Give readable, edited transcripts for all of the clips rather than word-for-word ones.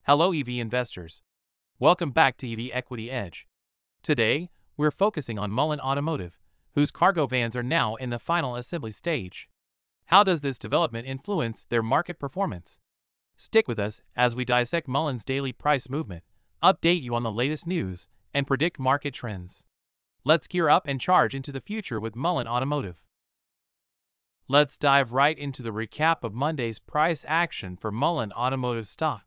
Hello EV investors. Welcome back to EV Equity Edge. Today, we're focusing on Mullen Automotive, whose cargo vans are now in the final assembly stage. How does this development influence their market performance? Stick with us as we dissect Mullen's daily price movement, update you on the latest news, and predict market trends. Let's gear up and charge into the future with Mullen Automotive. Let's dive right into the recap of Monday's price action for Mullen Automotive stock.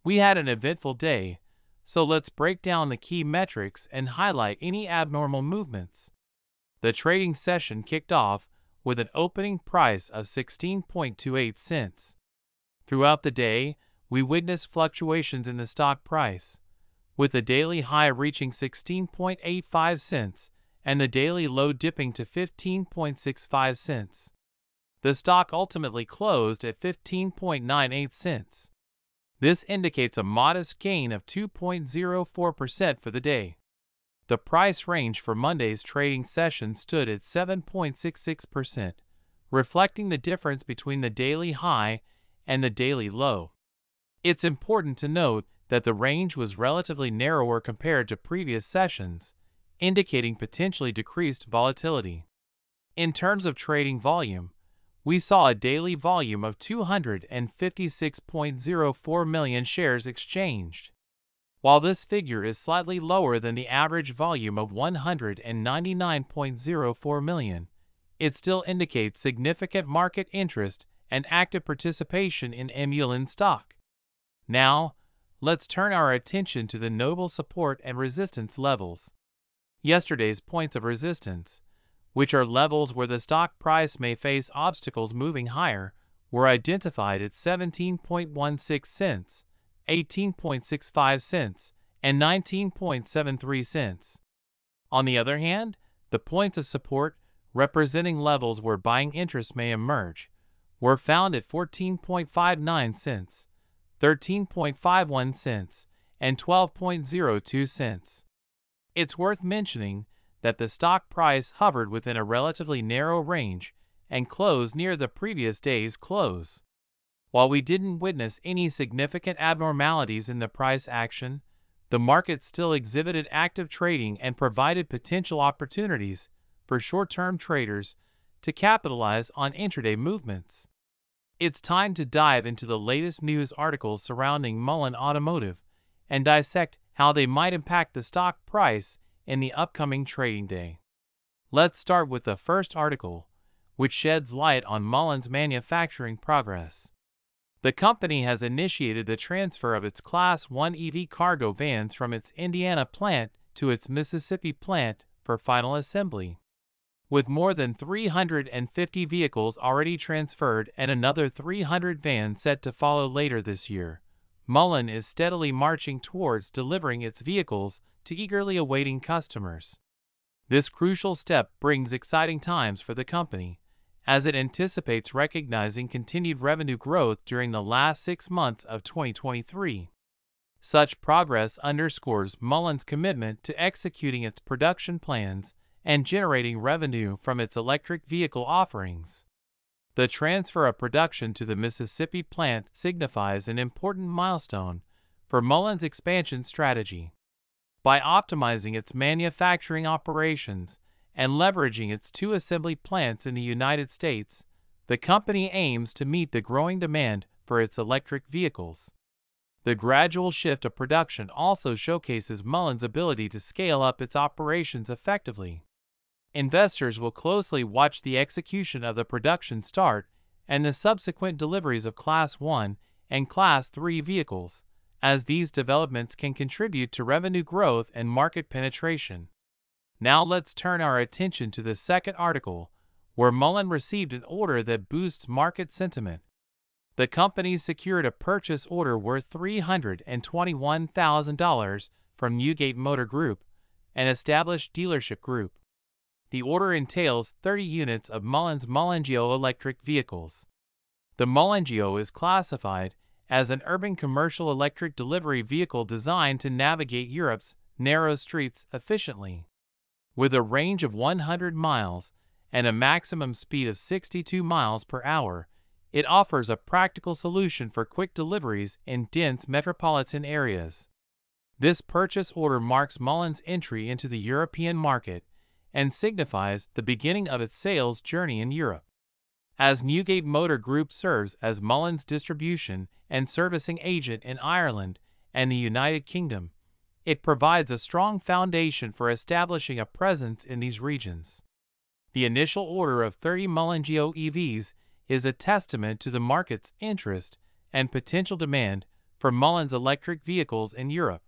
We had an eventful day, so let's break down the key metrics and highlight any abnormal movements. The trading session kicked off with an opening price of 16.28 cents. Throughout the day, we witnessed fluctuations in the stock price, with the daily high reaching 16.85 cents and the daily low dipping to 15.65 cents. The stock ultimately closed at 15.98 cents. This indicates a modest gain of 2.04% for the day. The price range for Monday's trading session stood at 7.66%, reflecting the difference between the daily high and the daily low. It's important to note that the range was relatively narrower compared to previous sessions, indicating potentially decreased volatility. In terms of trading volume, we saw a daily volume of 256.04 million shares exchanged. While this figure is slightly lower than the average volume of 199.04 million, it still indicates significant market interest and active participation in MULN stock. Now, let's turn our attention to the notable support and resistance levels. Yesterday's points of resistance, which are levels where the stock price may face obstacles moving higher, were identified at 17.16 cents, 18.65 cents, and 19.73 cents. On the other hand, the points of support, representing levels where buying interest may emerge, were found at 14.59 cents, 13.51 cents, and 12.02 cents. It's worth mentioning that the stock price hovered within a relatively narrow range and closed near the previous day's close. While we didn't witness any significant abnormalities in the price action, the market still exhibited active trading and provided potential opportunities for short-term traders to capitalize on intraday movements. It's time to dive into the latest news articles surrounding Mullen Automotive and dissect how they might impact the stock price in the upcoming trading day. Let's start with the first article, which sheds light on Mullen's manufacturing progress. The company has initiated the transfer of its Class 1 EV cargo vans from its Indiana plant to its Mississippi plant for final assembly. With more than 350 vehicles already transferred and another 300 vans set to follow later this year, Mullen is steadily marching towards delivering its vehicles to eagerly awaiting customers. This crucial step brings exciting times for the company, as it anticipates recognizing continued revenue growth during the last 6 months of 2023. Such progress underscores Mullen's commitment to executing its production plans and generating revenue from its electric vehicle offerings. The transfer of production to the Mississippi plant signifies an important milestone for Mullen's expansion strategy. By optimizing its manufacturing operations and leveraging its 2 assembly plants in the United States, the company aims to meet the growing demand for its electric vehicles. The gradual shift of production also showcases Mullen's ability to scale up its operations effectively. Investors will closely watch the execution of the production start and the subsequent deliveries of Class 1 and Class 3 vehicles, as these developments can contribute to revenue growth and market penetration. Now let's turn our attention to the second article, where Mullen received an order that boosts market sentiment. The company secured a purchase order worth $321,000 from Newgate Motor Group, an established dealership group. The order entails 30 units of Mullen's MULN electric vehicles. The MULN is classified as an urban commercial electric delivery vehicle designed to navigate Europe's narrow streets efficiently. With a range of 100 miles and a maximum speed of 62 miles per hour, It offers a practical solution for quick deliveries in dense metropolitan areas. This purchase order marks Mullen's entry into the European market and signifies the beginning of its sales journey in Europe. As Newgate Motor Group serves as Mullen's distribution and servicing agent in Ireland and the United Kingdom, it provides a strong foundation for establishing a presence in these regions. The initial order of 30 Mullen Geo EVs is a testament to the market's interest and potential demand for Mullen's electric vehicles in Europe.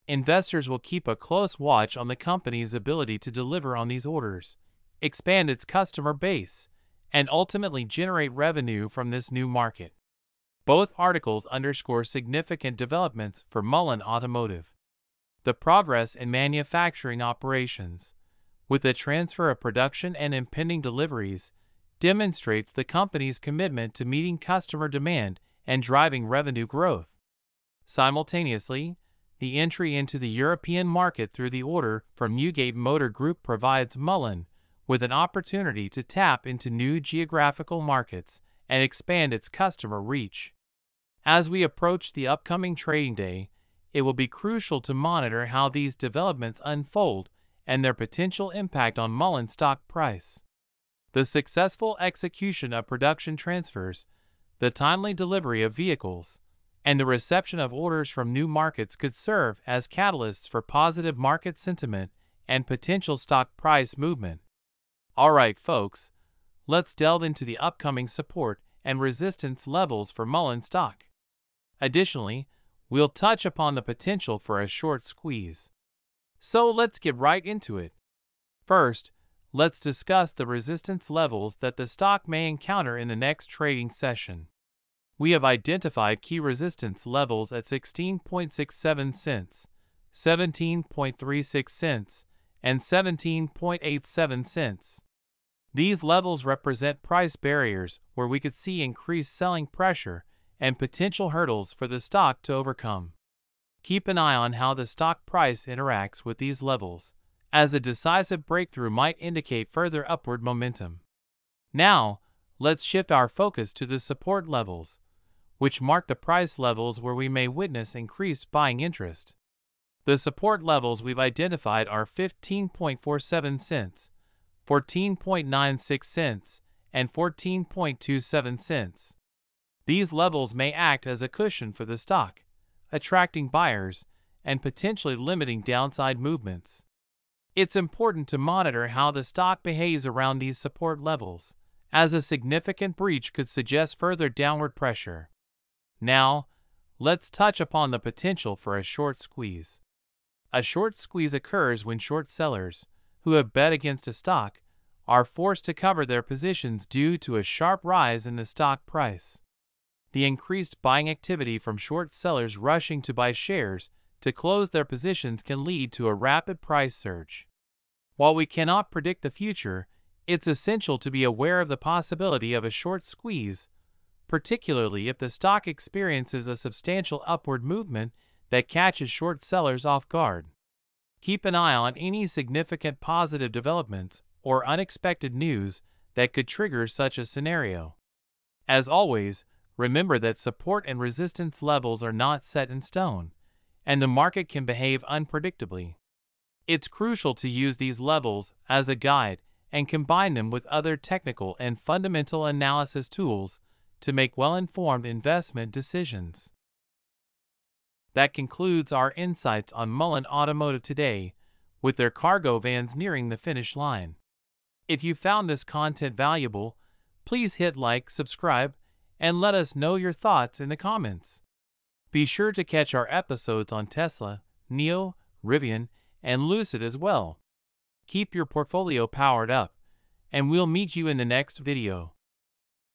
Investors will keep a close watch on the company's ability to deliver on these orders, expand its customer base, and ultimately generate revenue from this new market. Both articles underscore significant developments for Mullen Automotive. The progress in manufacturing operations, with the transfer of production and impending deliveries, demonstrates the company's commitment to meeting customer demand and driving revenue growth. Simultaneously, the entry into the European market through the order from Newgate Motor Group provides Mullen with an opportunity to tap into new geographical markets and expand its customer reach. As we approach the upcoming trading day, it will be crucial to monitor how these developments unfold and their potential impact on Mullen's stock price. The successful execution of production transfers, the timely delivery of vehicles, and the reception of orders from new markets could serve as catalysts for positive market sentiment and potential stock price movement. Alright folks, let's delve into the upcoming support and resistance levels for Mullen stock. Additionally, we'll touch upon the potential for a short squeeze. So let's get right into it. First, let's discuss the resistance levels that the stock may encounter in the next trading session. We have identified key resistance levels at 16.67 cents, 17.36 cents, and 17.87 cents. These levels represent price barriers where we could see increased selling pressure and potential hurdles for the stock to overcome. Keep an eye on how the stock price interacts with these levels, as a decisive breakthrough might indicate further upward momentum. Now, let's shift our focus to the support levels, which mark the price levels where we may witness increased buying interest. The support levels we've identified are 15.47 cents, 14.96 cents, and 14.27 cents. These levels may act as a cushion for the stock, attracting buyers and potentially limiting downside movements. It's important to monitor how the stock behaves around these support levels, as a significant breach could suggest further downward pressure. Now, let's touch upon the potential for a short squeeze. A short squeeze occurs when short sellers, who have bet against a stock, are forced to cover their positions due to a sharp rise in the stock price. The increased buying activity from short sellers rushing to buy shares to close their positions can lead to a rapid price surge. While we cannot predict the future, it's essential to be aware of the possibility of a short squeeze, particularly if the stock experiences a substantial upward movement that catches short sellers off guard. Keep an eye on any significant positive developments or unexpected news that could trigger such a scenario. As always, remember that support and resistance levels are not set in stone, and the market can behave unpredictably. It's crucial to use these levels as a guide and combine them with other technical and fundamental analysis tools to make well-informed investment decisions. That concludes our insights on Mullen Automotive today, with their cargo vans nearing the finish line. If you found this content valuable, please hit like, subscribe, and let us know your thoughts in the comments. Be sure to catch our episodes on Tesla, NIO, Rivian, and Lucid as well. Keep your portfolio powered up, and we'll meet you in the next video.